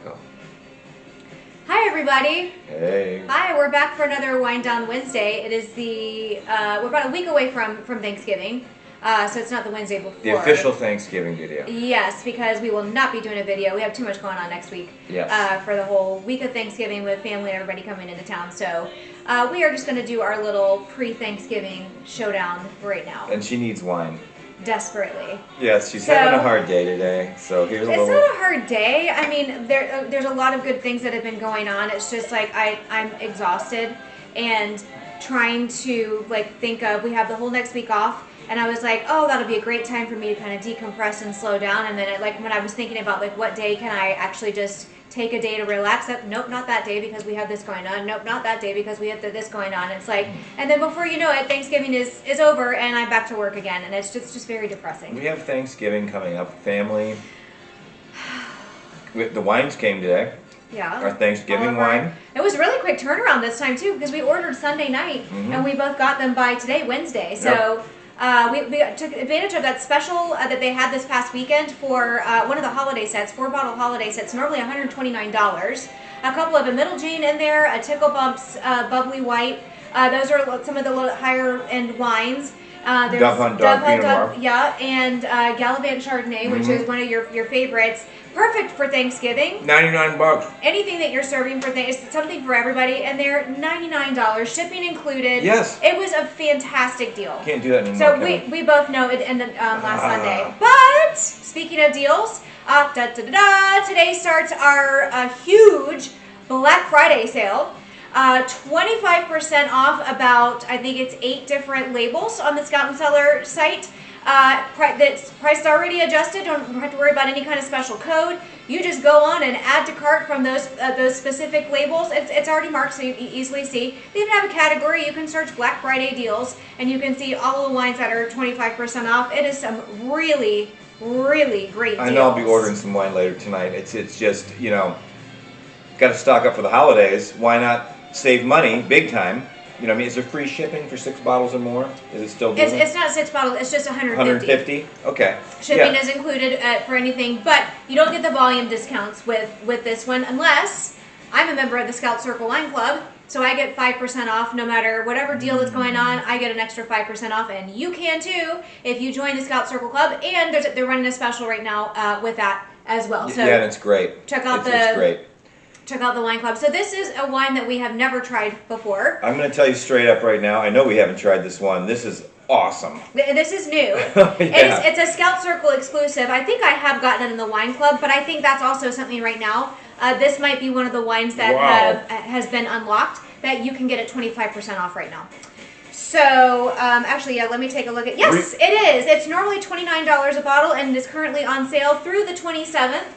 go. Hi, everybody. Hey. Hi, we're back for another Wind Down Wednesday. It is we're about a week away from Thanksgiving, so it's not the Wednesday before. The official Thanksgiving video. Yes, because we will not be doing a video. We have too much going on next week. Yes. For the whole week of Thanksgiving with family and everybody coming into town. So we are just going to do our little pre-Thanksgiving showdown right now. And she needs wine. Desperately. Yes, she's having a hard day today, so here's a little... It's not a hard day. I mean, there's a lot of good things that have been going on. It's just like I'm exhausted and trying to think of, we have the whole next week off, and I was like, oh, that'll be a great time for me to kind of decompress and slow down. And then when I was thinking about what day can I actually just take a day to relax. Nope, not that day because we have this going on. Nope, not that day because we have this going on. It's like, and then before you know it, Thanksgiving is over and I'm back to work again, and it's just very depressing. We have Thanksgiving coming up, family. The wines came today. Yeah. Our Thanksgiving wine. It was a really quick turnaround this time too because we ordered Sunday night and we both got them by today, Wednesday. So we took advantage of that special that they had this past weekend for one of the holiday sets, 4-bottle holiday sets, normally $129. A couple of a Middle Jane in there, a Tickle Bumps Bubbly White. Those are some of the little higher end wines. There's Dove Hunt Pinot Noir. Yeah, and Gallivant Chardonnay, which is one of your favorites. Perfect for Thanksgiving. $99. Anything that you're serving for Thanksgiving, it's something for everybody, and they're $99, shipping included. Yes. It was a fantastic deal. Can't do that anymore. So we both know it ended last Sunday. But speaking of deals, today starts our huge Black Friday sale. 25% off about, I think it's 8 different labels on the Scout and Cellar site. That's priced already adjusted. Don't have to worry about any kind of special code. You just go on and add to cart from those specific labels. It's already marked so you can easily see. They even have a category. You can search Black Friday deals and you can see all the wines that are 25% off. It is some really, really great deals. I know I'll be ordering some wine later tonight. It's just, got to stock up for the holidays. Why not save money big time? Is there free shipping for 6 bottles or more? Is it still doing It's not 6 bottles, it's just 150. 150? Okay. Shipping is included for anything, but you don't get the volume discounts with this one unless I'm a member of the Scout Circle Wine Club, so I get 5% off no matter whatever deal that's going on. I get an extra 5% off, and you can too if you join the Scout Circle Club, and they're running a special right now with that as well. So yeah, and it's great. Check out it's great. Check out the wine club. So this is a wine that we have never tried before. I'm going to tell you straight up right now, I know we haven't tried this one. This is awesome. This is new. Yeah. It's a Scout Circle exclusive. I think I have gotten it in the wine club, but I think that's also something right now. This might be one of the wines that has been unlocked that you can get at 25% off right now. So, actually, let me take a look at... Yes, it is. It's normally $29 a bottle and is currently on sale through the 27th.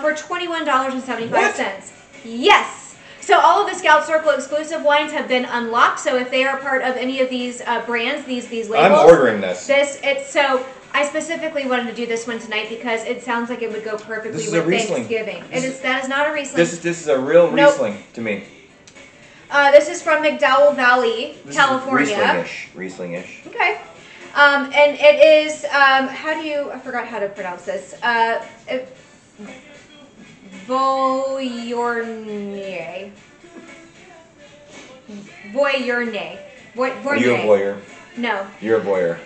For $21.75. Yes. So all of the Scout Circle exclusive wines have been unlocked. So if they are part of any of these brands, these labels, I'm ordering this. So I specifically wanted to do this one tonight because it sounds like it would go perfectly with Thanksgiving. That is not a Riesling. This is a real Riesling to me. This is from McDowell Valley, California. Riesling-ish. Okay. And it is I forgot how to pronounce this. Voyerney. Are you a voyeur? No. You're a voyeur.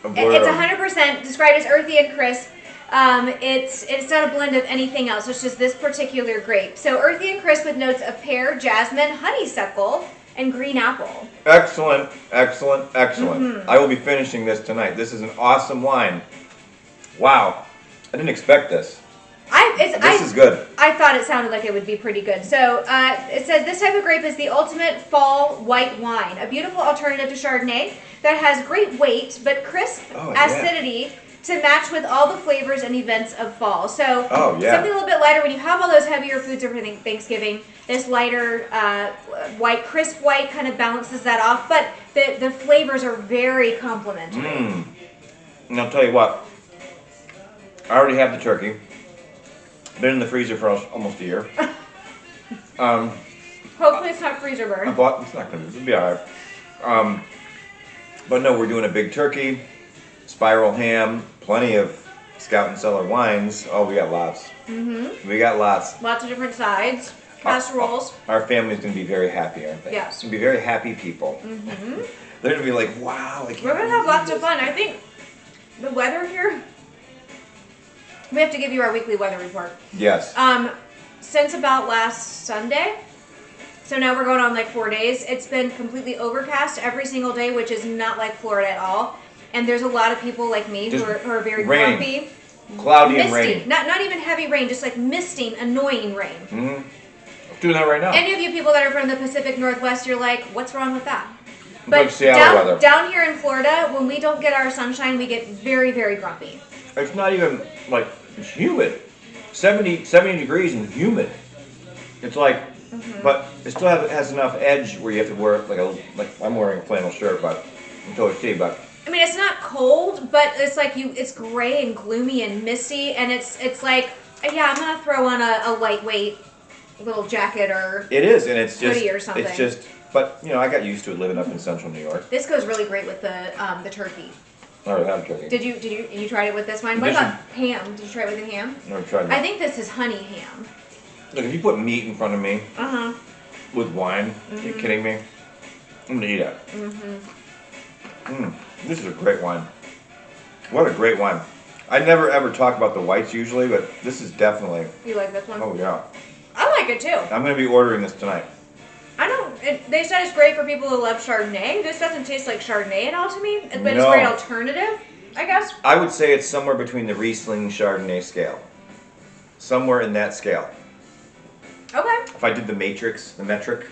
It's 100% described as earthy and crisp. It's not a blend of anything else. It's just this particular grape. So earthy and crisp with notes of pear, jasmine, honeysuckle, and green apple. Excellent, excellent, excellent. I will be finishing this tonight. This is an awesome wine. Wow. I didn't expect this. This is good. I thought it sounded like it would be pretty good. So it says this type of grape is the ultimate fall white wine, a beautiful alternative to Chardonnay that has great weight but crisp acidity to match with all the flavors and events of fall. So something a little bit lighter when you have all those heavier foods over Thanksgiving. This lighter white, crisp white kind of balances that off, but the flavors are very complementary. And I'll tell you what, I already have the turkey. Been in the freezer for almost a year. Hopefully it's not freezer burn. It's not going to be. It'll be all right. But no, we're doing a big turkey, spiral ham, plenty of Scout and Cellar wines. Oh, we got lots. Mm-hmm. We got lots. Lots of different sides, casseroles. Our family's gonna be very happy, aren't they? Yes. Gonna be very happy people. Mm-hmm. They're gonna be like, wow. We're gonna have lots of fun. I think the weather here. We have to give you our weekly weather report. Yes. Since about last Sunday. So now we're going on like 4 days. It's been completely overcast every single day, which is not like Florida at all. And there's a lot of people like me who are very raining. grumpy. Cloudy misty. and rainy. Not even heavy rain, just like misting, annoying rain. Mm-hmm. Doing that right now. Any of you people that are from the Pacific Northwest, you're like, what's wrong with that? Like Seattle weather. Down here in Florida, when we don't get our sunshine, we get very, very grumpy. It's not even like, it's humid. 70 degrees and humid. It's like, but it still has enough edge where you have to wear like I'm wearing a flannel shirt, but until it's tea, but. I mean, it's not cold, but it's like it's gray and gloomy and misty, and it's like, yeah, I'm gonna throw on a lightweight little jacket or it is, and it's just hoodie or something. It's just, but I got used to it living up in central New York. This goes really great with the turkey. I already had turkey. Did you tried it with this one? What about ham? Did you try it with the ham? Never tried that. I think this is honey ham. Look, if you put meat in front of me with wine, are you kidding me? I'm gonna eat it. This is a great wine. What a great wine. I never ever talk about the whites usually, but this is definitely. You like this one? Oh yeah. I like it too. I'm gonna be ordering this tonight. They said it's great for people who love Chardonnay. This doesn't taste like Chardonnay at all to me, but it's No. a great alternative, I guess. I would say it's somewhere between the Riesling Chardonnay scale. Somewhere in that scale. Okay. If I did the metric.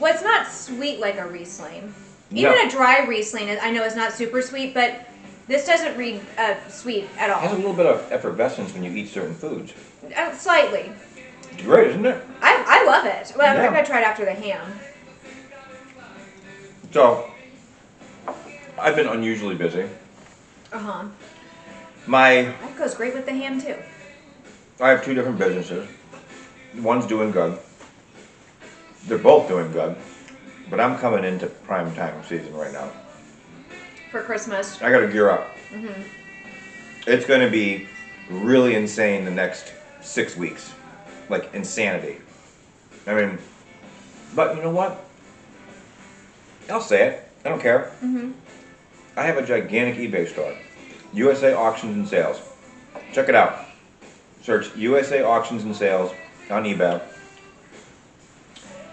Well, it's not sweet like a Riesling. No. Even a dry Riesling, I know is not super sweet, but this doesn't read sweet at It has a all. little bit of effervescence when you eat certain foods. Slightly. It's great, isn't it? I love it. Well, Yeah. I think I tried after the ham. So, I've been unusually busy. Uh-huh. That goes great with the ham, too. I have two different businesses. One's doing good. They're both doing good. But I'm coming into prime time season right now. For Christmas. I gotta gear up. It's gonna be really insane the next 6 weeks. Like insanity. I mean, but you know what? I'll say it. I don't care. I have a gigantic eBay store. USA Auctions and Sales. Check it out. Search USA Auctions and Sales on eBay.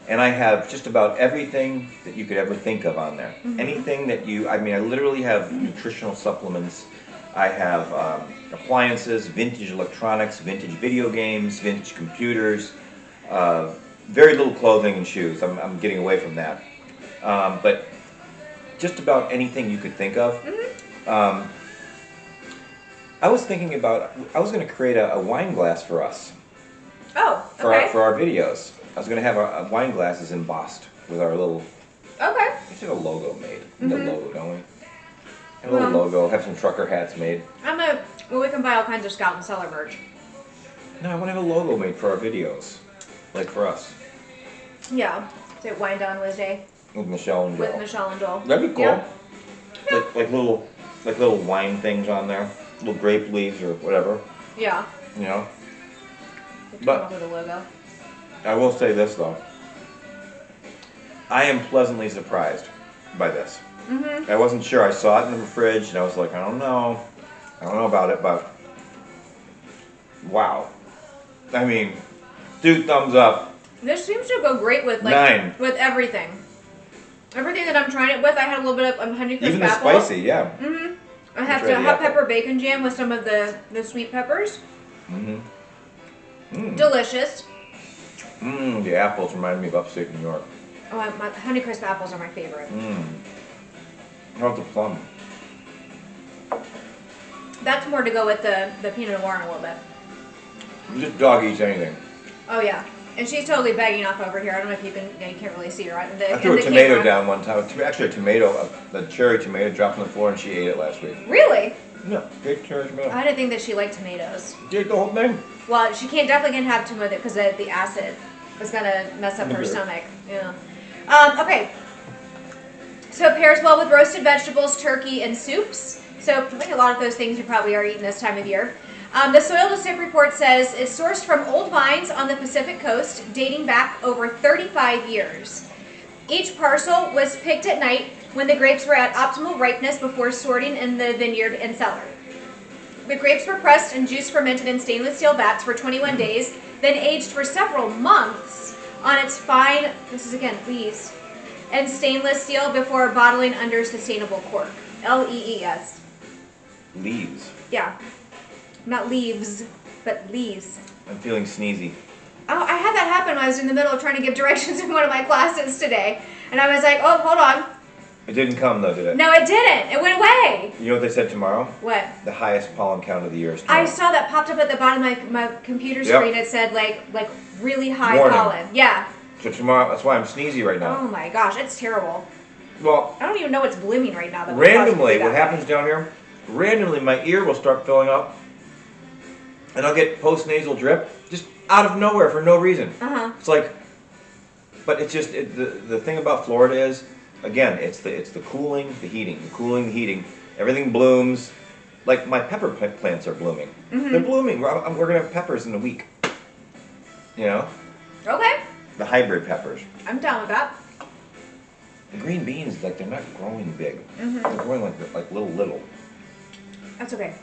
And I have just about everything that you could ever think of on there. Anything that I literally have nutritional supplements. I have appliances, vintage electronics, vintage video games, vintage computers, very little clothing and shoes. I'm getting away from that. But just about anything you could think of. I was thinking I was going to create a wine glass for us. Oh, okay. For our videos. I was going to have our wine glasses embossed with our little. Okay. We should have a logo made. We need a logo, don't we? Have a little logo. Have some trucker hats made. We can buy all kinds of Scout and Cellar merch. No, I want to have a logo made for our videos, like for us. Yeah. Is it Wine Down Wednesday? With Michele and Joel. With Michele and Joel. That'd be cool. Yeah. Like little wine things on there, little grape leaves or whatever. Yeah. You know. Come up with a logo. I will say this though. I am pleasantly surprised by this. I wasn't sure. I saw it in the fridge and I was like, I don't know about it, but wow. I mean, 2 thumbs up. This seems to go great with 9. with everything. Everything that I'm trying it with, I had a little bit of honey crisp Even the apple. spicy, yeah. I have Try the hot apple. pepper bacon jam with some of the sweet peppers. Delicious. The apples remind me of upstate New York. Oh, my honey crisp apples are my favorite. How about the plum? That's more to go with the Pinot Noir in a little bit. This dog eats anything. Oh yeah, and she's totally bagging off over here. I don't know if you can't really see her. I threw a tomato down one time. Actually, a cherry tomato dropped on the floor and she ate it last week. Really? Yeah, great cherry tomato. I didn't think that she liked tomatoes. She ate the whole thing. Well, she definitely can't have tomato because the acid is gonna mess up her stomach. Yeah. Okay. So it pairs well with roasted vegetables, turkey, and soups. So I think a lot of those things you probably are eating this time of year. The soil to sip report says it's sourced from old vines on the Pacific coast dating back over 35 years. Each parcel was picked at night when the grapes were at optimal ripeness before sorting in the vineyard and cellar. The grapes were pressed and juice fermented in stainless steel vats for 21 days, then aged for several months on its fine, this is again, lees, and stainless steel before bottling under sustainable cork. Lees. Leaves. Yeah. Not leaves, but leaves. I'm feeling sneezy. Oh, I had that happen when I was in the middle of trying to give directions in one of my classes today. And I was like, oh, hold on. It didn't come though, did it? No, it didn't. It went away. You know what they said tomorrow? What? The highest pollen count of the year is tomorrow. I saw that popped up at the bottom of my computer screen. Yep. It said like really high Warning. pollen. Yeah. So tomorrow, that's why I'm sneezy right now. Oh my gosh, it's terrible. Well, I don't even know what's blooming right now. That randomly, what happens down here, randomly my ear will start filling up and I'll get post-nasal drip just out of nowhere for no reason. It's like, but it's just, the thing about Florida is, again, it's the cooling, the heating, the cooling, the heating. Everything blooms. Like my pepper plants are blooming. They're blooming. We're going to have peppers in a week. You know? Okay. The hybrid peppers. I'm down with that. The green beans, like they're not growing big. They're growing like little. That's okay.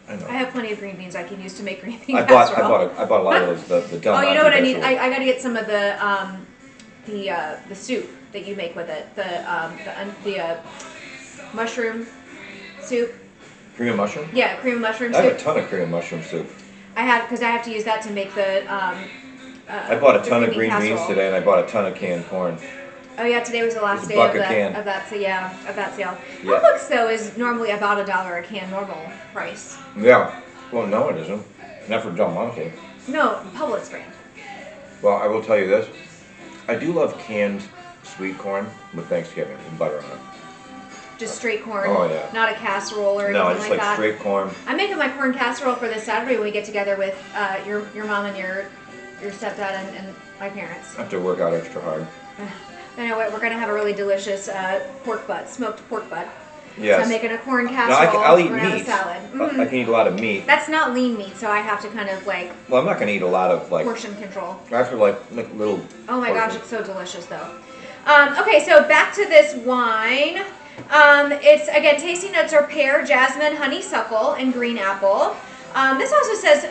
I know. I have plenty of green beans I can use to make green bean I casserole. bought a lot of those. The Del Oh, you Monte know what I need? vegetables. I got to get some of the soup that you make with it. The mushroom soup. Cream of mushroom? Yeah, cream of mushroom I have a soup. ton of cream of mushroom soup. Because I have to use that to make the. I bought a the ton of green beans casserole. today, and I bought a ton of canned corn. Oh yeah, today was the last Just a day buck of a can. that sale. Yeah. Publix though is normally about $1 a can normal price. Yeah. Well, no, it isn't. Not for Del Monte. No, Publix brand. Well, I will tell you this. I do love canned sweet corn with Thanksgiving and butter on it. Just straight corn. Oh, yeah. Not a casserole or No, anything just like like that. straight corn. I'm making my corn casserole for this Saturday when we get together with your mom and your stepdad and my parents. I have to work out extra hard. I know what, we're gonna have a really delicious pork butt, smoked pork butt. Yes. So I'm making a corn No, casserole. I'll eat we're gonna have a meat. salad. I can eat a lot of meat. That's not lean meat, so I have to kind of like Well, I'm not going to eat a lot of like. portion control. I have to like little. Oh my gosh, portions. it's so delicious though. Okay, so back to this wine. It's again, tasting notes are pear, jasmine, honeysuckle, and green apple. This also says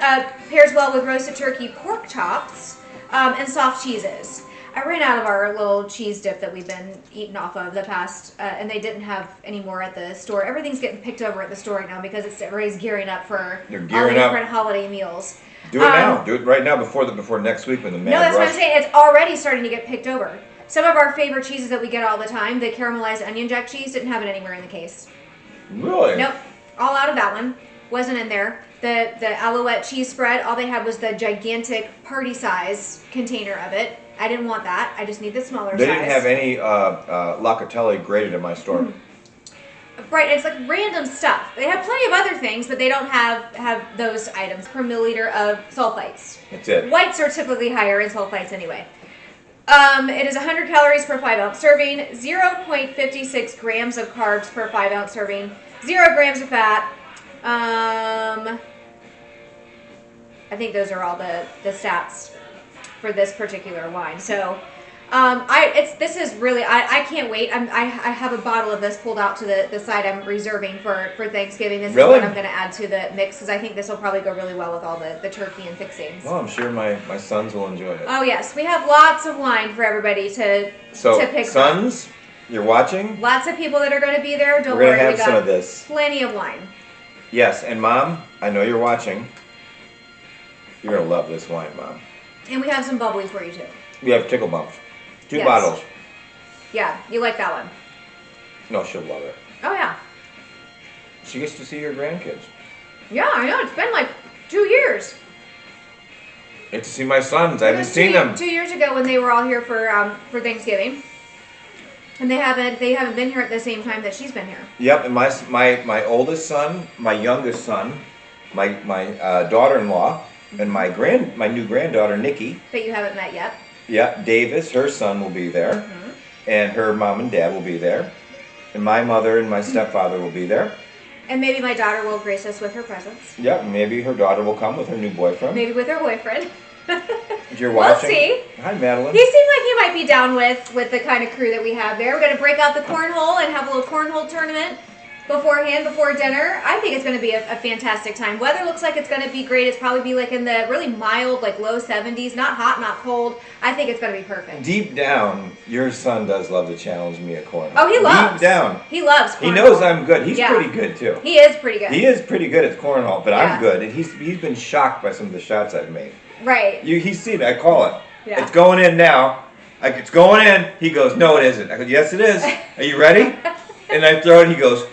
pairs well with roasted turkey, pork chops, and soft cheeses. I ran out of our little cheese dip that we've been eating off of the past, and they didn't have any more at the store. Everything's getting picked over at the store right now because everybody's gearing up for They're all gearing the up. different holiday meals. Do it now. Do it right now before next week when the mad No, that's rush. what I'm saying. It's already starting to get picked over. Some of our favorite cheeses that we get all the time, the caramelized onion jack cheese, didn't have it anywhere in the case. Really? Nope. All out of that one. Wasn't in there. The Alouette cheese spread, all they had was the gigantic party size container of it. I didn't want that. I just need the smaller They size. didn't have any locatelli grated in my store. Right, it's like random stuff. They have plenty of other things, but they don't have those items per milliliter of sulfites. That's it. Whites are typically higher in sulfites anyway. It is 100 calories per 5-ounce serving, 0.56 grams of carbs per 5-ounce serving, 0 grams of fat. I think those are all the stats for this particular wine. So, this is really, I can't wait. I have a bottle of this pulled out to the side I'm reserving for Thanksgiving. This Really? is what I'm going to add to the mix because I think this will probably go really well with all the turkey and fixings. Well, I'm sure my sons will enjoy it. Oh yes, we have lots of wine for everybody to pick sons, you're watching? from. Lots of people that are going to be there. Don't We're worry, gonna we have some got of this. plenty of wine. Yes, and Mom, I know you're watching. You're gonna love this wine, Mom. And we have some bubbly for you too. We have tickle bumps. 2 Yes. bottles. Yeah, you like that one. No, she'll love it. Oh yeah. She gets to see her grandkids. Yeah, I know. It's been like 2 years. Get to see my sons. I haven't It was seen them. 2 years ago when they were all here for Thanksgiving. And they haven't been here at the same time that she's been here. Yep, and my oldest son, my youngest son, my daughter-in-law, and my new granddaughter Nikki. That you haven't met yet. Yeah, Davis, her son will be there, and her mom and dad will be there, and my mother and my stepfather will be there, And maybe my daughter will grace us with her presence. Yeah, maybe her daughter will come with her new boyfriend. Maybe with her boyfriend. If you're watching. We'll see. Hi, Madeline. He seemed like he might be down with the kind of crew that we have there. We're going to break out the cornhole and have a little cornhole tournament beforehand, before dinner. I think it's going to be a fantastic time. Weather looks like it's going to be great. It's probably be like in the really mild, like low 70s. Not hot, not cold. I think it's going to be perfect. Deep down, your son does love to challenge me at cornhole. Oh, he loves. Deep down. He loves cornhole. He knows I'm good. He's pretty good, too. He is pretty good. He is pretty good at cornhole, but I'm good. And he's been shocked by some of the shots I've made. Right. He's seen it. I call it. Yeah. It's going in now. It's going in. He goes, no, it isn't. I go, yes, it is. Are you ready? And I throw it. He goes,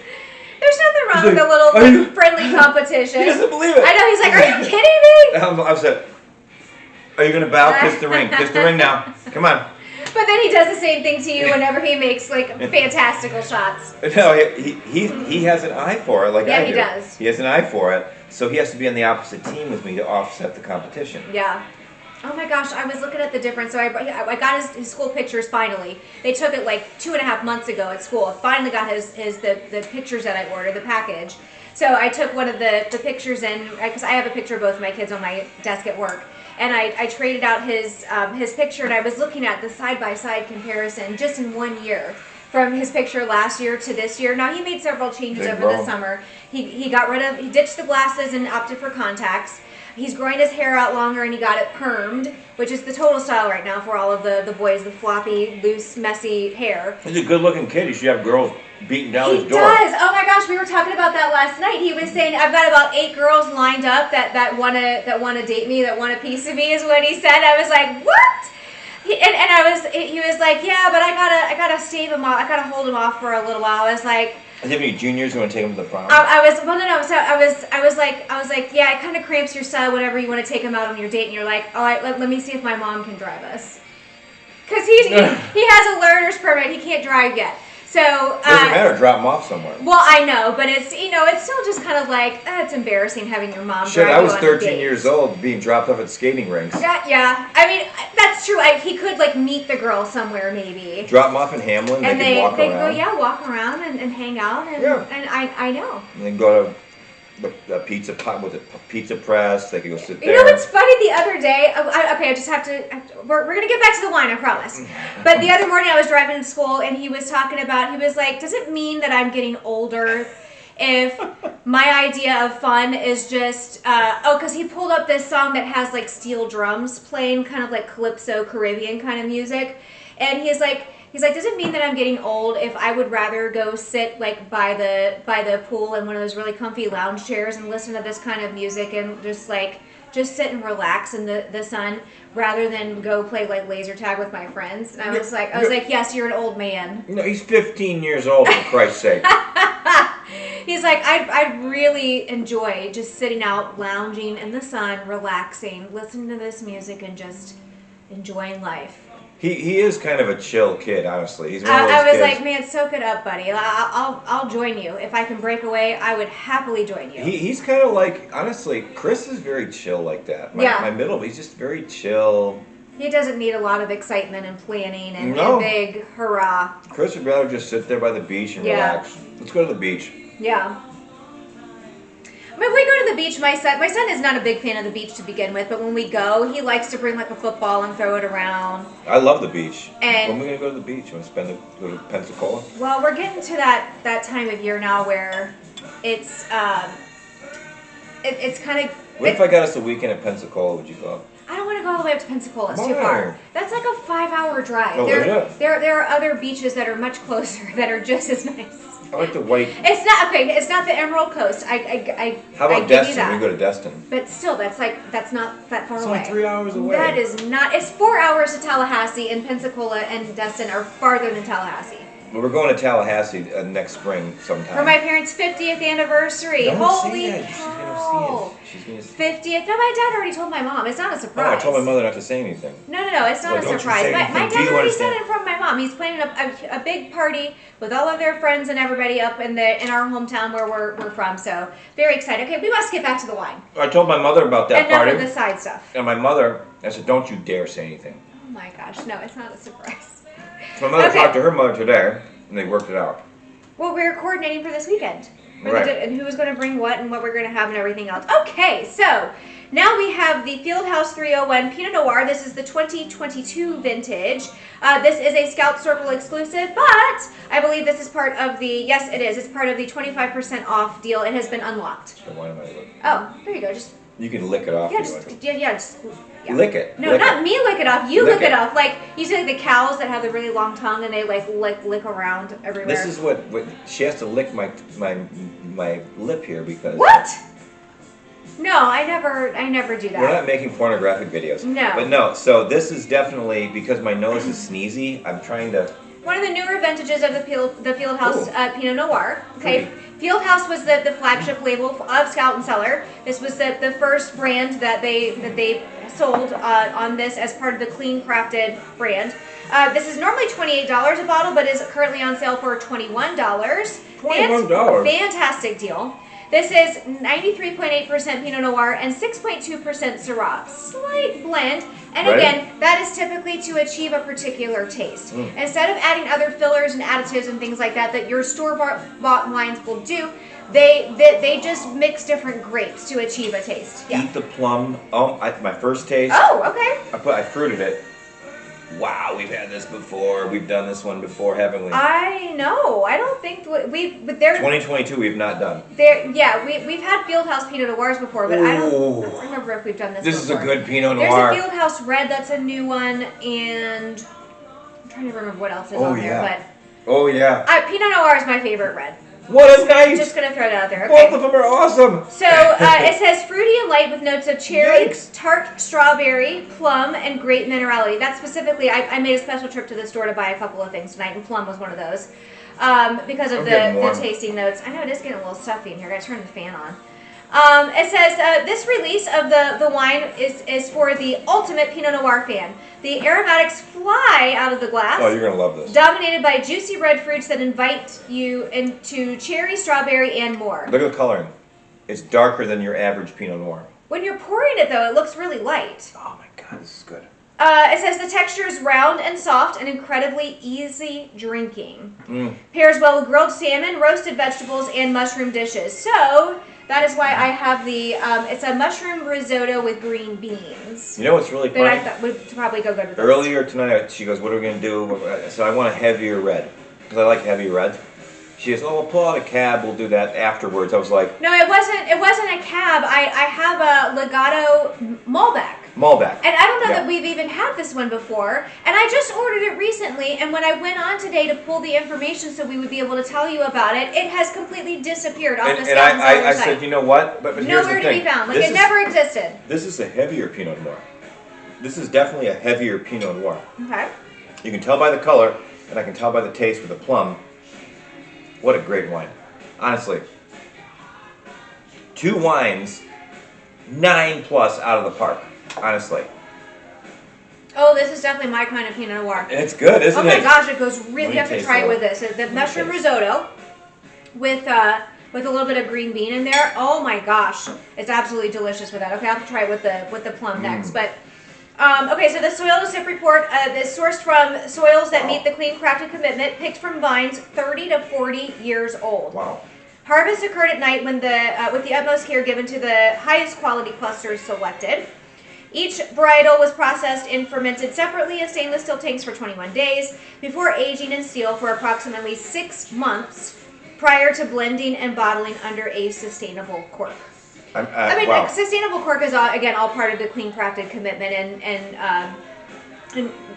there's nothing wrong with a little friendly competition. He doesn't believe it. I know. He's like, are you kidding me? I said, are you going to bow? Kiss the ring. Kiss the ring now. Come on. But then he does the same thing to you whenever he makes like fantastical shots. No, he has an eye for it, like I do. Yeah, he does. He has an eye for it, so he has to be on the opposite team with me to offset the competition. Yeah. Oh my gosh, I was looking at the difference. So I got his school pictures finally. They took it like 2.5 months ago at school. I finally got the pictures that I ordered, the package. So I took one of the pictures in, because I have a picture of both of my kids on my desk at work. And I traded out his picture, and I was looking at the side-by-side comparison just in 1 year from his picture last year to this year. Now, he made several changes over the summer. He ditched the glasses and opted for contacts. He's growing his hair out longer, and he got it permed, which is the total style right now for all of the boys, the floppy, loose, messy hair. He's a good-looking kid. He should have girls beating down his door. He does. Oh my gosh, we were talking about that last night. He was saying, I've got about 8 girls lined up that wanna date me, that want a piece of me, is what he said. I was like, what? He was like, yeah, but I gotta stave him off. I gotta hold him off for a little while. I was like, do you have any juniors who want to take him to the prom? So I was like, yeah, it kind of cramps your style whenever you want to take him out on your date, and you're like, all right, let me see if my mom can drive us, because he has a learner's permit, he can't drive yet. So doesn't matter, drop him off somewhere. Well, I know, but it's it's still just kind of like it's embarrassing having your mom. Shit, drive I was you on 13 years old, being dropped off at skating rinks. Yeah. I mean, that's true. He could like meet the girl somewhere, maybe. Drop him off in Hamlin. And they could walk around. Go, walk around and hang out, and I know. And then go to the pizza pot with the pizza press. They could go sit there. You know what's funny? The other day, I just have to. We're gonna get back to the wine, I promise. But the other morning, I was driving to school, and he was talking about. He was like, "Does it mean that I'm getting older if my idea of fun is just because he pulled up this song that has like steel drums playing, kind of like calypso Caribbean kind of music, and he's like, does it mean that I'm getting old if I would rather go sit like by the pool in one of those really comfy lounge chairs and listen to this kind of music and just sit and relax in the sun rather than go play like laser tag with my friends? And I was like, yes, you're an old man. No, he's 15 years old, for Christ's sake. He's like, I'd really enjoy just sitting out, lounging in the sun, relaxing, listening to this music, and just enjoying life. He is kind of a chill kid, honestly. He's one of those I was kids. like, man, soak it up, buddy. I'll join you. If I can break away, I would happily join you. He's kind of like, honestly, Chris is very chill like that. My middle, he's just very chill. He doesn't need a lot of excitement and planning and big hurrah. Chris would rather just sit there by the beach and relax. Let's go to the beach. Yeah. I mean, we go to the beach. My son is not a big fan of the beach to begin with, but when we go, he likes to bring like a football and throw it around. I love the beach. And when are we gonna go to the beach? You want to go to Pensacola? Well, we're getting to that time of year now where it's kind of. What if I got us a weekend at Pensacola? Would you go? I don't want to go all the way up to Pensacola. It's too far. That's like a 5-hour drive. Oh, there are other beaches that are much closer that are just as nice. I like the white. It's not okay. It's not the Emerald Coast. How about Destin? We go to Destin. But still, that's not that far away. It's only 3 hours away. That is not. It's 4 hours to Tallahassee, and Pensacola and Destin are farther than Tallahassee. Well, we're going to Tallahassee next spring sometime. For my parents' 50th anniversary. Holy cow! She's gonna see 50th. No, my dad already told my mom. It's not a surprise. Oh, I told my mother not to say anything. No. It's not a surprise. My dad already said it in front of my mom. He's planning a big party with all of their friends and everybody up in our hometown where we're from. So very excited. Okay, we must get back to the wine. I told my mother about that party. Enough of the side stuff. And my mother, I said, "Don't you dare say anything." Oh my gosh, no, it's not a surprise. So my mother talked to her mother today, and they worked it out. Well, we're coordinating for this weekend. And who was going to bring what and what we're going to have and everything else. Okay, so now we have the Fieldhouse 301 Pinot Noir. This is the 2022 vintage. This is a Scout Circle exclusive, but I believe this is part of the, yes it is, it's part of the 25% off deal. It has been unlocked. So why am I looking? Oh, there you go. Just You can lick it off. yeah, if you want just, to. yeah. Lick it. No, lick not it. me lick it off. You Lick lick it it. off. Like you see, like the cows that have the really long tongue and they like lick around everywhere. This is what she has to lick my lip here because. What? No, I never do that. We're not making pornographic videos. No. But no, so this is definitely, because my nose is sneezy, I'm trying to... One of the newer vintages of the Fieldhouse Pinot Noir. Okay, Pretty. Fieldhouse was the flagship label of Scout and Cellar. This was the first brand that they sold on this as part of the Clean Crafted brand. This is normally $28 a bottle, but is currently on sale for $21. $21? Fantastic deal. This is 93.8% Pinot Noir and 6.2% Syrah. Slight blend. And Right. again, that is typically to achieve a particular taste. Instead of adding other fillers and additives and things like that your store-bought wines will do, they just mix different grapes to achieve a taste. Yeah. Eat the plum. Oh, my first taste. Oh, okay. I fruited it. Wow, we've had this before. We've done this one before, haven't we? I know. I don't think but there. 2022, we've not done. Yeah, we've had Fieldhouse Pinot Noirs before, but I don't remember if we've done this. This before. is a good Pinot Noir. There's a Fieldhouse Red that's a new one, and I'm trying to remember what else is on there. But oh yeah. Pinot Noir is my favorite red. What a nice. I'm just gonna throw it out there. Okay. Both of them are awesome. So it says fruity and light with notes of cherry, Yikes. tart strawberry, plum, and grape minerality. That's specifically, I made a special trip to the store to buy a couple of things tonight, and plum was one of those because of the tasting notes. I know it is getting a little stuffy in here. I gotta turn the fan on. It says this release of the wine is for the ultimate Pinot Noir fan. The aromatics fly out of the glass. Oh, you're gonna love this. Dominated by juicy red fruits that invite you into cherry, strawberry, and more. Look at the coloring. It's darker than your average Pinot Noir. When you're pouring it, though, it looks really light. Oh my God, this is good. It says the texture is round and soft and incredibly easy drinking. Pairs well with grilled salmon, roasted vegetables, and mushroom dishes. So that is why I have the, it's a mushroom risotto with green beans. You know what's really funny? That I thought would probably go good with this. Earlier tonight, she goes, "What are we gonna do?" So I want a heavier red because I like heavy reds. She goes, "Oh, we'll pull out a cab. We'll do that afterwards." I was like, No, it wasn't a cab. I have a Legato Malbec. Malbec. And I don't know Yeah. that we've even had this one before. And I just ordered it recently, and when I went on today to pull the information so we would be able to tell you about it, it has completely disappeared off the And Scout and Cellar I site. said, you know what? But here's the Nowhere thing. to be found. Like This it is- never existed. This is a heavier Pinot Noir. This is definitely a heavier Pinot Noir. Okay. You can tell by the color, and I can tell by the taste with the plum. What a great wine. Honestly. 2 wines, 9+ out of the park. Honestly. Oh, this is definitely my kind of Pinot Noir. It's good, isn't Oh it? my gosh, it goes really. Let me You have to taste try it it. with this. The mushroom taste. risotto with a little bit of green bean in there. Oh my gosh, it's absolutely delicious with that. Okay, I'll have to try it with the plum next. But okay, so the soil to sip report is sourced from soils that meet the clean crafted commitment, picked from vines 30 to 40 years old. Wow. Harvest occurred at night when with the utmost care given to the highest quality clusters selected. Each varietal was processed and fermented separately in stainless steel tanks for 21 days before aging in steel for approximately 6 months prior to blending and bottling under a sustainable cork. I mean, wow. sustainable cork is again all part of the clean crafted commitment and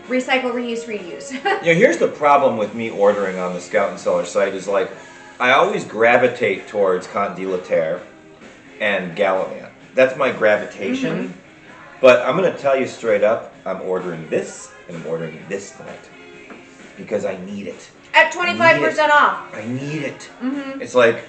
recycle, reuse, reuse. You know, here's the problem with me ordering on the Scout and Cellar site is like, I always gravitate towards Conte de la Terre and Gallivant. That's my gravitation. But I'm going to tell you straight up, I'm ordering this and I'm ordering this tonight because I need it. At 25% off. I need it. It's like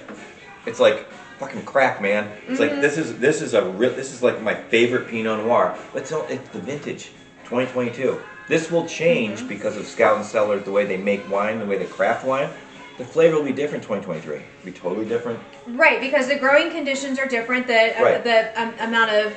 fucking crack, man. It's like this is like my favorite Pinot Noir. It's the vintage, 2022. This will change because of Scout and Cellar, the way they make wine, the way they craft wine. The flavor will be different 2023. It'll be totally different. Right, because the growing conditions are different. The amount of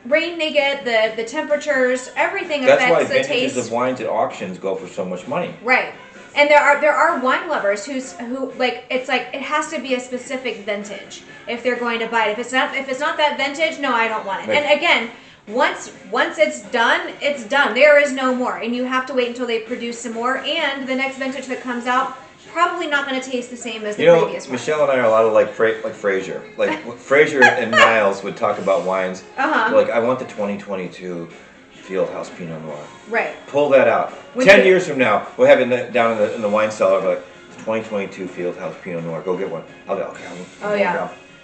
rain they get, the temperatures, everything That's why affects the vintages taste. of wines at auctions go for so much money. Right. And there are wine lovers who like it's like it has to be a specific vintage if they're going to buy it. If it's not that vintage, no, I don't want it. Right. And again, once it's done, it's done. There is no more, and you have to wait until they produce some more. And the next vintage that comes out probably not going to taste the same as the previous one. Michelle and I are a lot of like Fraser. Like Fraser and Niles would talk about wines. Uh-huh. Like I want the 2022 Fieldhouse Pinot Noir. Right. Pull that out. 10 years from now, we'll have it down in the wine cellar. Like 2022 Fieldhouse Pinot Noir. Go get one.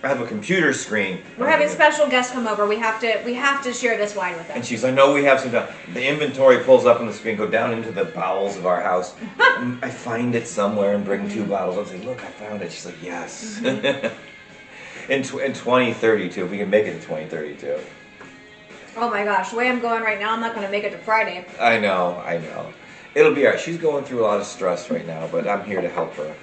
I have a computer screen. We're having special guests come over. We have to share this wine with them. And she's like, no, we have some time. The inventory pulls up on the screen, go down into the bowels of our house. I find it somewhere and bring 2 bottles. I'll say, look, I found it. She's like, yes. in 2032, if we can make it to 2032. Oh my gosh, the way I'm going right now, I'm not going to make it to Friday. I know. It'll be all right. She's going through a lot of stress right now, but I'm here to help her.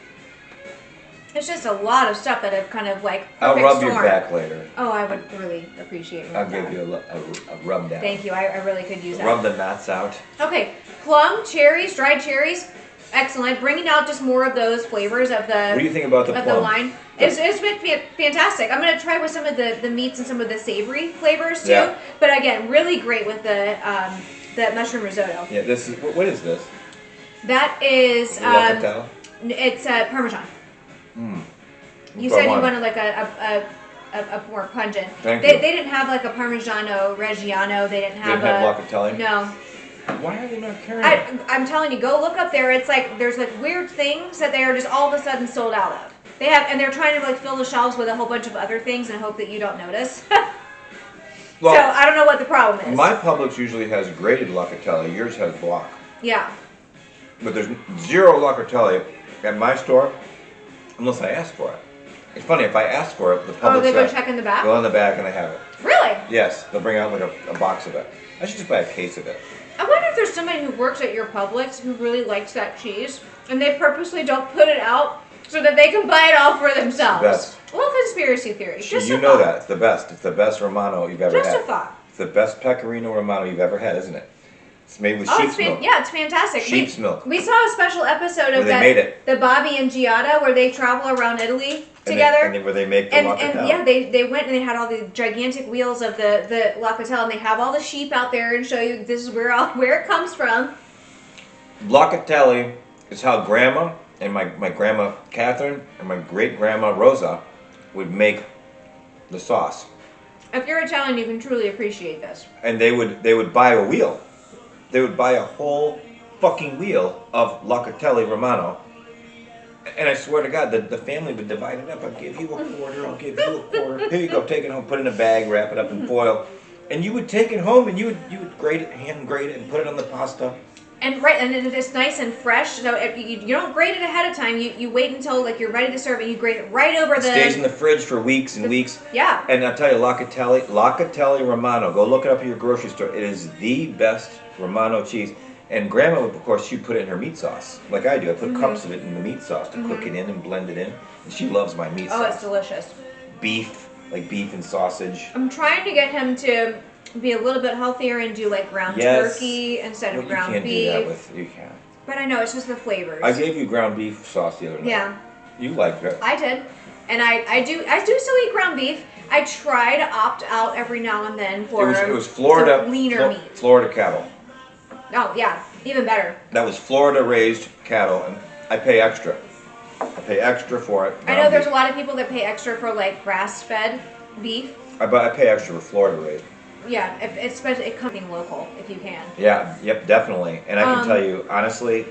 It's just a lot of stuff that have kind of like I'll rub storm. your back later. Oh, I would really appreciate it. I'll give you a rub down. Thank you. I really could use that. Rub the knots out. Okay, plum, cherries, dried cherries, excellent. Bringing out just more of those flavors of the. What do you think about the plum? The wine? It's been fantastic. I'm gonna try with some of the meats and some of the savory flavors too. Yeah. But again, really great with the mushroom risotto. Yeah, this is what is this? That is Locatelli? it's Parmesan. You said you wanted like a more pungent. Thank they you. didn't have like a Parmigiano Reggiano. They didn't have Locatelli? No. Why are they not carrying it? I'm telling you, go look up there. It's like there's like weird things that they are just all of a sudden sold out of. They have, and they're trying to like fill the shelves with a whole bunch of other things and hope that you don't notice. Well, so I don't know what the problem is. My Publix usually has grated Locatelli. Yours has block. Yeah. But there's 0 Locatelli at my store unless I ask for it. It's funny, if I ask for it, the Publix they go check in the back? Go in the back and they have it. Really? Yes, they'll bring out like a box of it. I should just buy a case of it. I wonder if there's somebody who works at your Publix who really likes that cheese and they purposely don't put it out so that they can buy it all for themselves. Best. Well, conspiracy theory. You know that. It's the best. It's the best Romano you've ever had. Just a thought. It's the best Pecorino Romano you've ever had, isn't it? It's made with sheep's milk. Yeah, it's fantastic. Sheep's milk. We saw a special episode of they made it. The Bobby and Giada, where they travel around Italy together. Where they make the Locatelli. And yeah, they went and they had all the gigantic wheels of the Locatelli, and they have all the sheep out there and show you this is where it comes from. Locatelli is how Grandma and my Grandma Catherine and my great Grandma Rosa would make the sauce. If you're Italian, you can truly appreciate this. And they would buy a wheel. They would buy a whole fucking wheel of Locatelli Romano. And I swear to God, the family would divide it up. I'll give you a quarter, I'll give you a quarter. Here you go, take it home, put it in a bag, wrap it up in foil. And you would take it home and you would grate it, hand grate it, and put it on the pasta. And it's nice and fresh. So if you don't grate it ahead of time. You wait until like you're ready to serve it. You grate it right over It stays in the fridge for weeks and weeks. Yeah. And I'll tell you, Locatelli Romano. Go look it up at your grocery store. It is the best Romano cheese. And Grandma would, of course, she'd put it in her meat sauce, like I do. I put cups of it in the meat sauce to cook it in and blend it in. And she loves my meat sauce. Oh, it's delicious. Beef and sausage. I'm trying to get him to be a little bit healthier and do like ground turkey instead of ground beef. You can't. But I know it's just the flavors. I gave you ground beef sauce the other night. Yeah. You liked it. I did, and I do still eat ground beef. I try to opt out every now and then for it was Florida leaner meat. Florida cattle. Oh yeah, even better. That was Florida raised cattle, and I pay extra. I pay extra for it. I know there's a lot of people that pay extra for like grass fed beef. I pay extra for Florida raised. Yeah, especially it comes local if you can. Yeah, yep, definitely. And I can tell you honestly,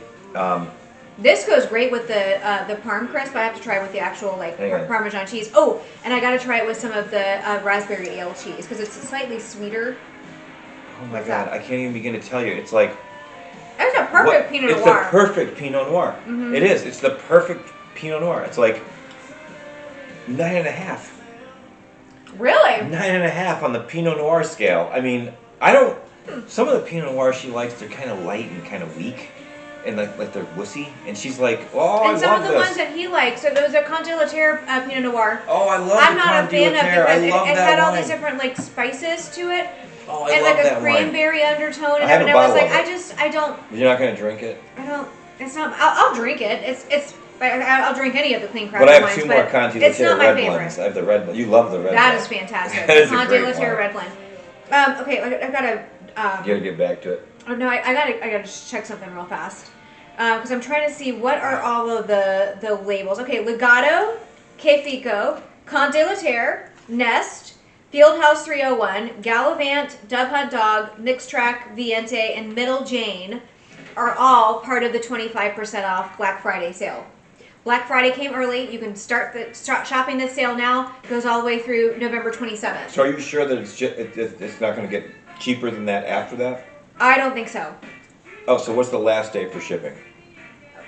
this goes great with the parm crisp. I have to try it with the actual like Parmesan cheese. Oh, and I got to try it with some of the raspberry ale cheese because it's slightly sweeter. Oh my God, I can't even begin to tell you. It's like it's a perfect Pinot Noir. It's the perfect Pinot Noir. Mm-hmm. It is. It's the perfect Pinot Noir. It's like 9.5. Really? 9.5 on the Pinot Noir scale. I mean, I don't. Some of the Pinot Noir she likes, they're kind of light and kind of weak, and like they're wussy. And she's like, "Oh, I love this." And some of the ones that he likes. So there was a Conte La Terre Pinot Noir. Oh, I love. I'm not a fan of it because it had all wine. these different like spices to it. Oh, I and love like that a cranberry wine. undertone, and I have a I was bottle like, of it. I don't. You're not gonna drink it? I don't. It's not. I'll drink it. I'll drink any of the clean crafted But I have wines, two more Conte it's Latera not my red favorite. blends. I have the red blend. You love the red That blend. is fantastic. That is a Conte great Latera wine. red blend. Okay, I've got to. You gotta get back to it. Oh no, I gotta just check something real fast because I'm trying to see what are all of the labels. Okay, Legato, Que Fico, Conte Latera, Nest, Fieldhouse 301, Gallivant, Dove Hunt Dog, Nick's Track, Viente, and Middle Jane are all part of the 25% off Black Friday sale. Black Friday came early. You can start shopping this sale now. It goes all the way through November 27th. So are you sure that it's not going to get cheaper than that after that? I don't think so. Oh, so what's the last day for shipping?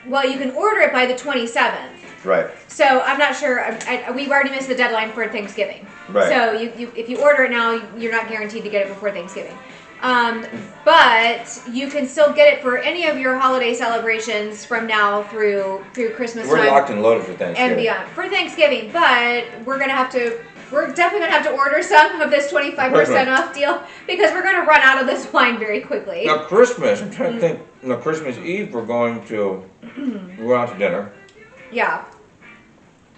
Well, you can order it by the 27th. Right. So I'm not sure. We've already missed the deadline for Thanksgiving. Right. So if you order it now, you're not guaranteed to get it before Thanksgiving. But you can still get it for any of your holiday celebrations from now through Christmas time. We're locked and loaded for Thanksgiving. And beyond for Thanksgiving, but we're definitely gonna have to order some of this 25% off deal because we're gonna run out of this wine very quickly. Now Christmas, I'm trying to think. No, Christmas Eve we're going out to dinner. Yeah.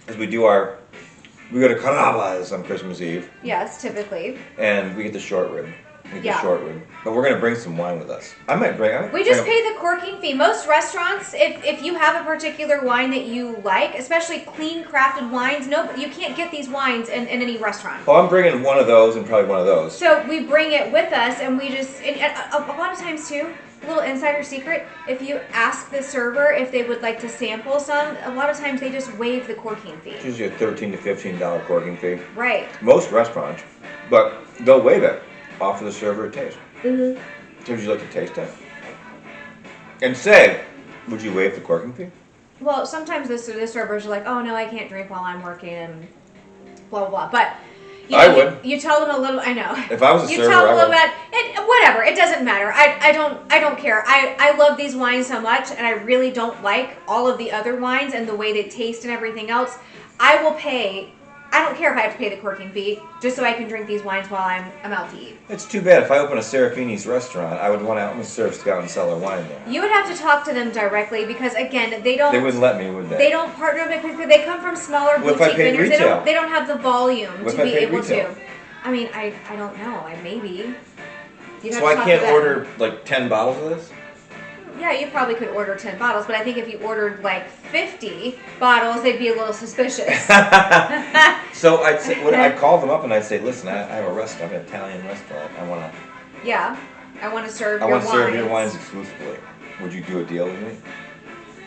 As we go to Carrabba's on Christmas Eve. Yes, typically. And we get the short rib. Yeah. Short rib. But we're gonna bring some wine with us. We just pay the corking fee. Most restaurants, if you have a particular wine that you like, especially clean crafted wines, you can't get these wines in any restaurant. Oh, I'm bringing one of those and probably one of those. So we bring it with us, and we just a lot of times too. A little insider secret: if you ask the server if they would like to sample some, a lot of times they just waive the corking fee. It's usually a $13 to $15 corking fee. Right. Most restaurants, but they'll waive it. Offer the server a taste. Mm-hmm. So would you like to taste it? And say, would you waive the corking fee? Well, sometimes the servers are like, "Oh no, I can't drink while I'm working," and blah blah blah. But I would. You tell them a little. I know. If I was a server, you tell them a little bit. Whatever. It doesn't matter. I don't care. I love these wines so much, and I really don't like all of the other wines and the way they taste and everything else. I will pay. I don't care if I have to pay the corking fee just so I can drink these wines while I'm out to eat. It's too bad. If I open a Serafini's restaurant, I would want to serve Scout and Cellar wine there. You would have to talk to them directly because, again, they don't... They wouldn't let me, would they? They don't partner because they come from smaller boutique vendors. They don't have the volume to be able to. I mean, I don't know. Maybe. So I can't order like 10 bottles of this? Yeah, you probably could order 10 bottles, but I think if you ordered like 50 bottles, they'd be a little suspicious. So I'd call them up and I'd say, listen, I have a restaurant, an Italian restaurant. I want to serve your wines. I want to serve your wines exclusively. Would you do a deal with me?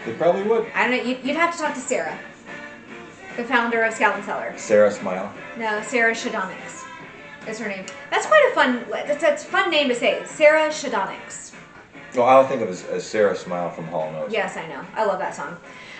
They probably would. I don't know. You'd have to talk to Sarah, the founder of Scout and Cellar. Sarah Smile? No, Sarah Shadonics is her name. That's quite that's a fun name to say. Sarah Shadonics. Well, I'll think of it as Sarah Smile from Hall & Oates. Yes, I know. I love that song.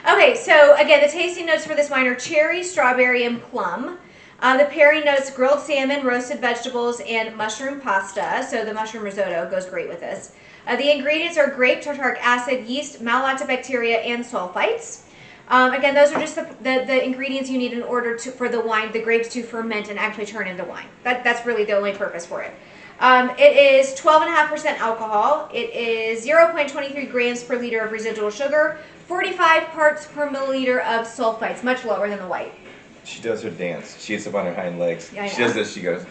Okay, so again, the tasting notes for this wine are cherry, strawberry, and plum. The pairing notes: grilled salmon, roasted vegetables, and mushroom pasta. So the mushroom risotto goes great with this. The ingredients are grape, tartaric acid, yeast, malolactobacteria, and sulfites. Again, those are just the ingredients you need in order for the grapes to ferment and actually turn into wine. That's really the only purpose for it. It is 12.5% alcohol. It is 0.23 grams per liter of residual sugar, 45 parts per milliliter of sulfites, much lower than the white. She does her dance. She gets up on her hind legs. Yeah, she does this, she goes.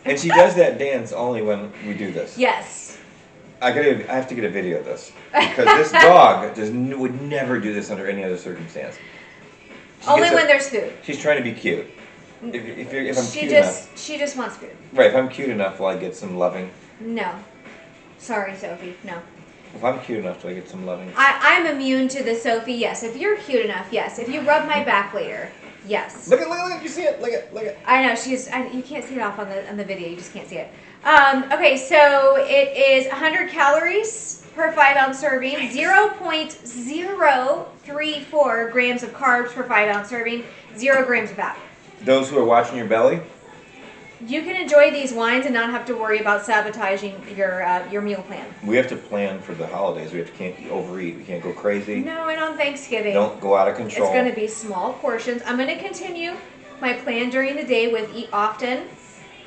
And she does that dance only when we do this. Yes. I have to get a video of this. Because this dog would never do this under any other circumstance. Only when there's food. She's trying to be cute. If I'm cute enough. She just wants food. Right, if I'm cute enough, will I get some loving? No. Sorry, Sophie, no. If I'm cute enough, do I get some loving? I'm immune to the Sophie, yes. If you're cute enough, yes. If you rub my back later, yes. Look at, you see it, look at. I know, you can't see it off on the video, you just can't see it. Okay, so it is 100 calories per 5-ounce serving, 0.034 grams of carbs per 5-ounce serving, 0 grams of fat. Those who are watching your belly? You can enjoy these wines and not have to worry about sabotaging your meal plan. We have to plan for the holidays. Can't overeat. We can't go crazy. No, and on Thanksgiving. Don't go out of control. It's going to be small portions. I'm going to continue my plan during the day with eat often,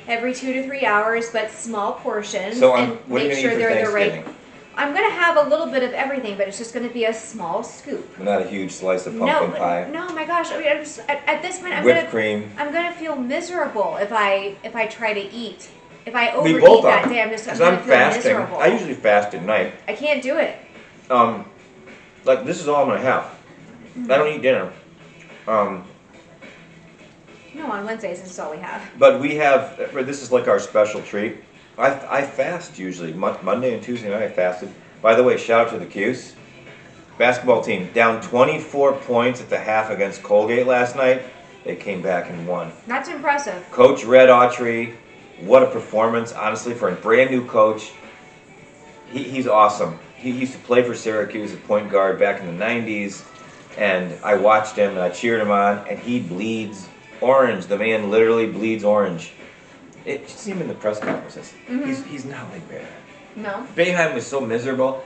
every 2 to 3 hours, but small portions. So and what are you make going to sure eat for they're the right. Thanksgiving? I'm gonna have a little bit of everything, but it's just gonna be a small scoop. Not a huge slice of No, pumpkin pie. no, my gosh! I mean, at this point, Whipped cream. I'm gonna feel miserable if I try to eat. If I We overeat both that are. day, I'm Because gonna I'm feel fasting. miserable. I usually fast at night. I can't do it. Like this is all I'm gonna have. I don't eat dinner. No, on Wednesdays this is all we have. But we have. This is like our special treat. I fast usually Monday and Tuesday night. I fasted. By the way, shout out to the Cuse basketball team. Down 24 points at the half against Colgate last night. They came back and won. That's impressive. Coach Red Autry, what a performance! Honestly, for a brand new coach, he's awesome. He used to play for Syracuse at point guard back in the 90s, and I watched him and I cheered him on, and he bleeds orange. The man literally bleeds orange. You see him in the press conferences. Mm-hmm. He's not like that. No. Boeheim was so miserable.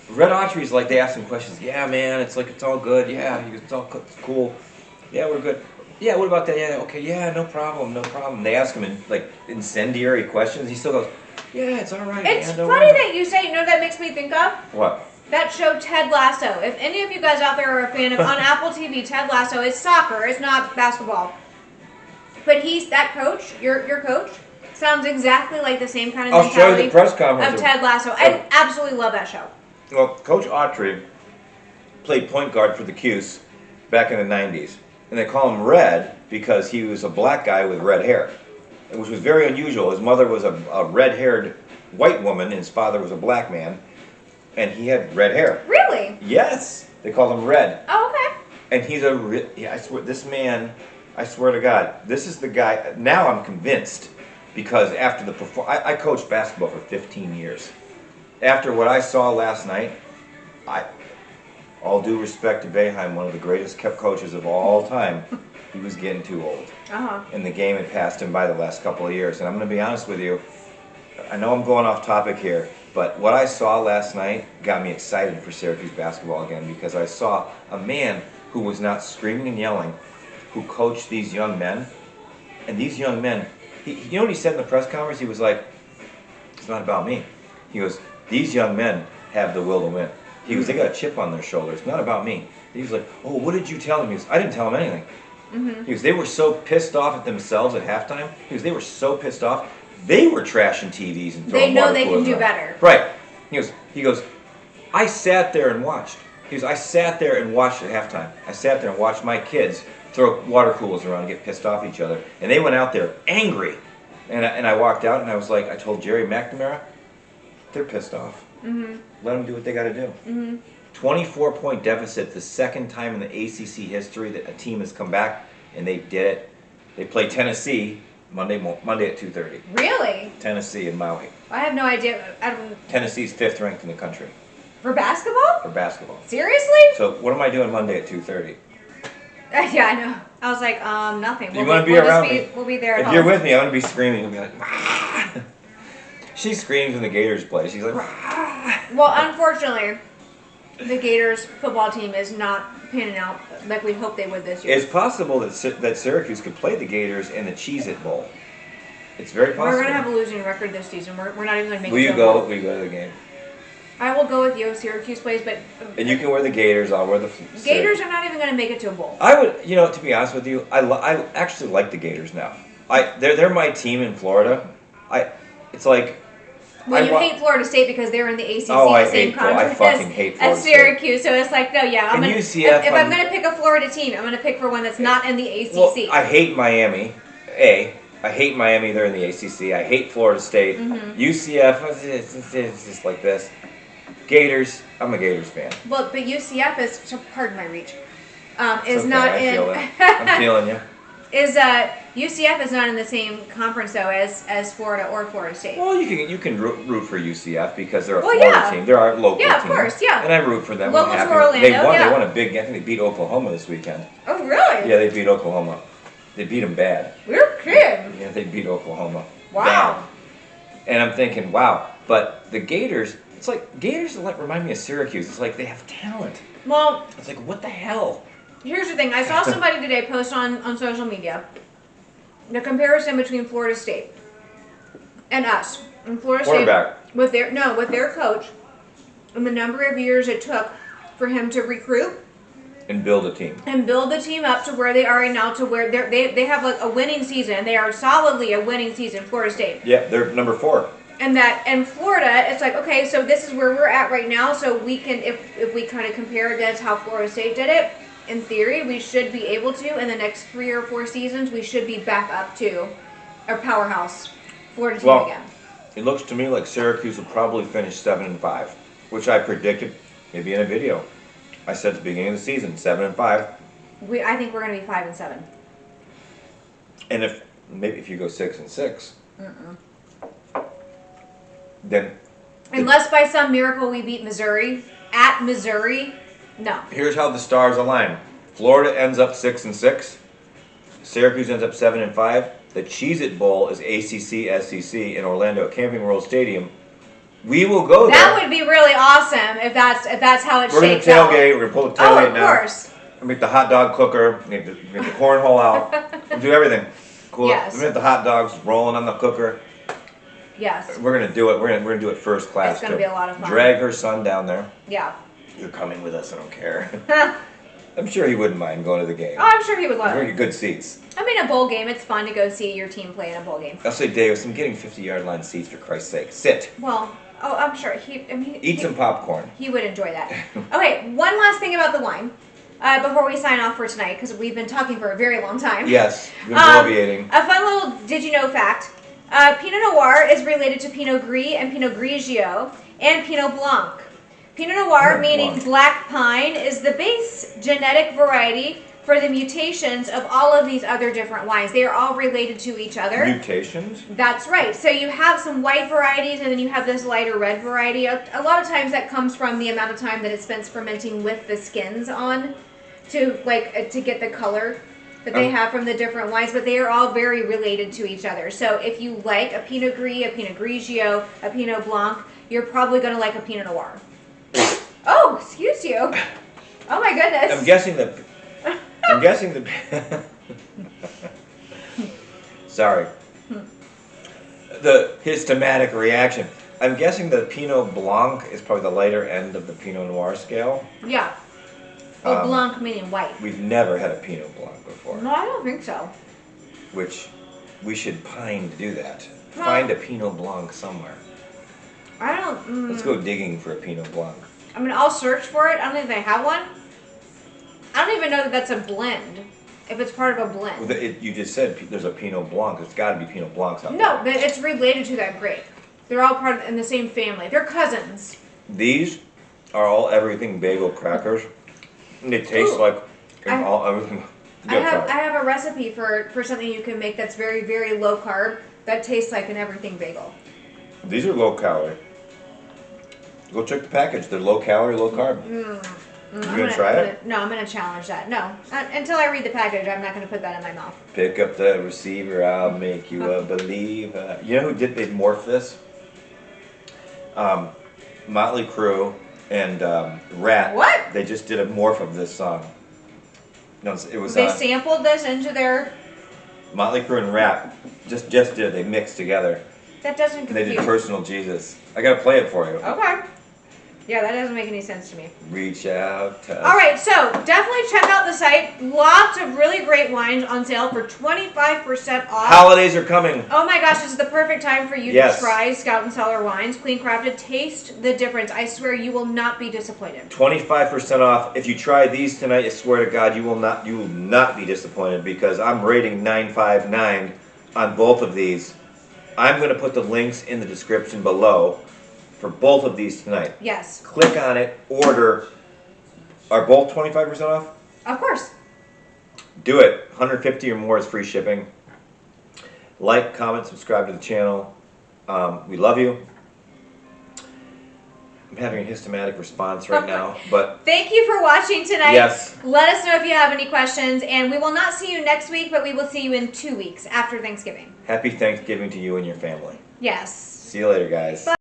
Red Autry's like, they ask him questions. Yeah, man, it's like, it's all good. Yeah, he goes, it's cool. Yeah, we're good. Yeah, what about that? Yeah, okay, yeah, no problem, no problem. They ask him in like incendiary questions. He still goes, yeah, it's all right. It's man, funny that you say, you know what that makes me think of? What? That show Ted Lasso. If any of you guys out there are a fan of on Apple TV, Ted Lasso, it's soccer, it's not basketball. But he's that coach, your coach, sounds exactly like the same kind of I'll show you mentality the press conference of Ted Lasso. I absolutely love that show. Well, Coach Autry played point guard for the Cuse back in the 90s. And they call him Red because he was a black guy with red hair, which was very unusual. His mother was a red-haired white woman, and his father was a black man, and he had red hair. Really? Yes, they called him Red. Oh, okay. And he's I swear, this man, I swear to God, this is the guy. Now I'm convinced because after the I coached basketball for 15 years. After what I saw last night, all due respect to Boeheim, one of the greatest kept coaches of all time, he was getting too old. And the game had passed him by the last couple of years. And I'm going to be honest with you, I know I'm going off topic here, but what I saw last night got me excited for Syracuse basketball again because I saw a man who was not screaming and yelling, who coached these young men. And these young men, you know what he said in the press conference? He was like, it's not about me. He goes, these young men have the will to win. He goes, they got a chip on their shoulder. It's not about me. He was like, oh, what did you tell him? He goes, I didn't tell him anything. He goes, they were so pissed off at themselves at halftime. He goes, they were so pissed off. They were trashing TVs and throwing They know water they can coolers do around. better. Right. He goes, I sat there and watched. He goes, I sat there and watched at halftime. I sat there and watched my kids throw water coolers around and get pissed off at each other. And they went out there angry. And I walked out and I was like, I told Jerry McNamara, they're pissed off. Let them do what they got to do. 24-point deficit, the second time in the ACC history that a team has come back, and they did it. They play Tennessee Monday at 2:30. Really? Tennessee and Maui. I have no idea. Tennessee's 5th ranked in the country For basketball? for basketball. Seriously? So what am I doing Monday at 2:30? Yeah, I know. I was like, nothing. You want to be around me? We'll be there at If home. you're with me, I'm going to be screaming. You'll be like, "Rah!" She screams when the Gators play. She's like, "Rah!" Well, unfortunately, the Gators football team is not panning out like we hoped they would this year. It's possible that Syracuse could play the Gators in the Cheez-It Bowl. It's very possible. We're going to have a losing record this season. We're not even going to make Will it you to a go? bowl. Will you go to the game? I will go with you if Syracuse plays, but And you can wear the Gators. I'll wear the Gators are not even going to make it to a bowl. I would, to be honest with you, I actually like the Gators now. They're my team in Florida. It's like. Well, you hate Florida State because they're in the ACC, Oh, I the same hate Florida. I conference fucking hate Florida as Syracuse. So it's like, no, yeah. And UCF, if I'm going to pick a Florida team, I'm going to pick for one that's not in the ACC. Well, I hate Miami. I hate Miami. They're in the ACC. I hate Florida State. UCF, it's just like this. Gators, I'm a Gators fan. Well, but UCF is, so pardon my reach, It's is okay, not I in. feel it. I'm feeling you. UCF is not in the same conference though as Florida or Florida State. Well, you can root for UCF because they're a Well, Florida yeah. team. They're our local team. Yeah, of course, yeah. And I root for them. Local I'm happy. to Orlando, They won. yeah. They won a big. I think they beat Oklahoma this weekend. Oh, really? Yeah, they beat Oklahoma. They beat them bad. We're kidding. Yeah, they beat Oklahoma. Wow. Bad. And I'm thinking, wow. But the Gators, it's like Gators remind me of Syracuse. It's like they have talent. Well, It's like, what the hell? here's the thing. I saw somebody today post on social media the comparison between Florida State and us. And Florida State Quarterback. with their coach and the number of years it took for him to recruit And build a team. and build the team up to where they are right now, to where they have like a winning season. They are solidly a winning season, Florida State. Yeah, they're number 4. And Florida, it's like, okay, so this is where we're at right now. So we can, if we kind of compare against how Florida State did it, in theory, we should be able to, in the next 3 or 4 seasons, we should be back up to our powerhouse Florida team again. It looks to me like Syracuse will probably finish 7-5, which I predicted maybe in a video. I said at the beginning of the season, 7-5. I think we're going to be 5-7. And if you go 6-6, then unless by some miracle we beat Missouri at Missouri, no. Here's how the stars align. Florida ends up 6-6. Syracuse ends up 7-5. The Cheez-It Bowl is ACC SEC in Orlando at Camping World Stadium. We will go there. That would be really awesome if that's how it shakes We're out. gonna tailgate. We're gonna pull the tailgate now. Oh, of course. We'll make the hot dog cooker. Make the cornhole out. We'll do everything. Cool. Yes. We'll get the hot dogs rolling on the cooker. Yes. We're gonna do it. We're gonna do it first class. It's gonna be a lot of fun. Drag her son down there. Yeah. You're coming with us. I don't care. I'm sure he wouldn't mind going to the game. Oh, I'm sure he would love Very it. good seats. I mean, a bowl game, it's fun to go see your team play in a bowl game. I'll say, Davis, I'm getting 50-yard line seats for Christ's sake. Sit. Well, I'm sure Eat some popcorn. He would enjoy that. Okay, one last thing about the wine before we sign off for tonight, because we've been talking for a very long time. Yes, we've been bloviating. A fun little did you know fact. Pinot Noir is related to Pinot Gris and Pinot Grigio and Pinot Blanc. Pinot Noir, meaning black pine, is the base genetic variety for the mutations of all of these other different wines. They are all related to each other. Mutations? That's right. So you have some white varieties, and then you have this lighter red variety. A lot of times that comes from the amount of time that it spends fermenting with the skins on to get the color that they have from the different wines, but they are all very related to each other. So if you like a Pinot Gris, a Pinot Grigio, a Pinot Blanc, you're probably going to like a Pinot Noir. Oh, excuse you. Oh my goodness. I'm guessing the sorry. His thematic reaction. I'm guessing the Pinot Blanc is probably the lighter end of the Pinot Noir scale. Yeah. Well, Blanc meaning white. We've never had a Pinot Blanc before. No, I don't think so. Which we should pine to do that. Find a Pinot Blanc somewhere. I don't. Let's go digging for a Pinot Blanc. I mean, I'll search for it. I don't think they have one. I don't even know that that's a blend. If it's part of a blend. Well, you just said there's a Pinot Blanc. It's got to be Pinot Blancs out there. No, but it's related to that grape. They're all part of in the same family. They're cousins. These are all everything bagel crackers. And they taste like everything. I have a recipe for something you can make that's very, very low carb that tastes like an everything bagel. These are low calorie. Go check the package. They're low calorie, low carb. You gonna try it? No, I'm gonna challenge that. No, until I read the package, I'm not gonna put that in my mouth. Pick up the receiver. I'll make you a believer. You know who they morphed this? Motley Crue and Rat. What? They just did a morph of this song. No, it was. They sampled this into their. Motley Crue and Rat just did. They mixed together. That doesn't compute. They did Personal Jesus. I gotta play it for you. Okay. Yeah, that doesn't make any sense to me. Reach out. All right, so definitely check out the site. Lots of really great wines on sale for 25% off. Holidays are coming. Oh my gosh, this is the perfect time for you to try Scout and Cellar wines. Clean crafted. Taste the difference. I swear you will not be disappointed. 25% off. If you try these tonight, I swear to God, you will not be disappointed because I'm rating 959 on both of these. I'm going to put the links in the description below for both of these tonight. Yes. Click on it, order. Are both 25% off? Of course. Do it. 150 or more is free shipping. Like, comment, subscribe to the channel. We love you. I'm having a hystematic response right now, but thank you for watching tonight. Yes. Let us know if you have any questions, and we will not see you next week, but we will see you in 2 weeks after Thanksgiving. happy Thanksgiving to you and your family. Yes. See you later, guys. Bye.